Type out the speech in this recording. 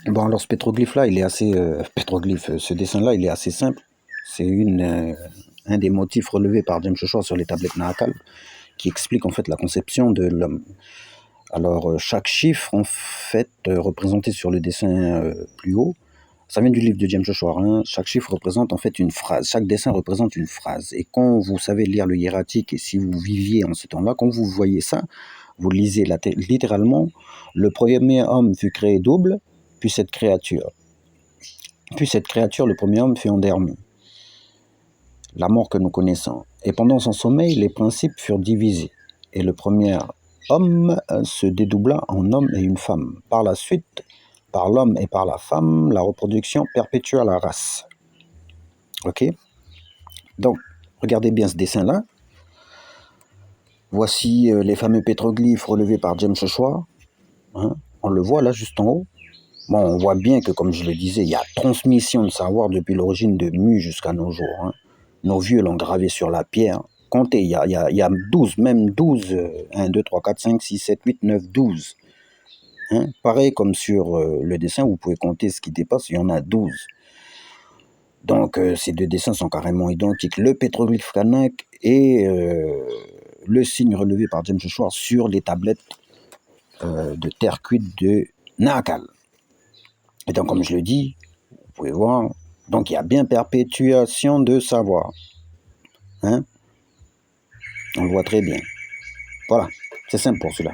Bon, alors ce pétroglyphe-là, il est assez... ce dessin-là, il est assez simple. C'est un des motifs relevés par James Joshua sur les tablettes Nahakal, qui explique en fait la conception de l'homme. Alors, chaque chiffre, en fait, représenté sur le dessin plus haut, ça vient du livre de James Joshua, hein. Chaque chiffre représente en fait une phrase. Chaque dessin représente une phrase. Et quand vous savez lire le hiératique, et si vous viviez en ce temps-là, quand vous voyez ça, vous lisez littéralement, le premier homme fut créé double, puis cette créature. Puis cette créature, le premier homme fut endormi. La mort que nous connaissons. Et pendant son sommeil, les principes furent divisés. Et le premier homme se dédoubla en homme et une femme. Par la suite, par l'homme et par la femme, la reproduction perpétua la race. Ok? Donc, regardez bien ce dessin-là. Voici les fameux pétroglyphes relevés par James Joshua. Hein? On le voit là, juste en haut. Bon, on voit bien que, comme je le disais, il y a transmission de savoir depuis l'origine de Mu jusqu'à nos jours. Hein. Nos vieux l'ont gravé sur la pierre. Comptez, il y a 12, même 12. 1, 2, 3, 4, 5, 6, 7, 8, 9, 12. Hein? Pareil comme sur le dessin, vous pouvez compter ce qui dépasse, il y en a 12. Donc, ces deux dessins sont carrément identiques. Le pétroglyphe Kanak et le signe relevé par James Joshua sur les tablettes de terre cuite de Nahakal. Et donc, comme je le dis, vous pouvez voir, donc il y a bien perpétuation de savoir. Hein? On le voit très bien. Voilà, c'est simple pour cela.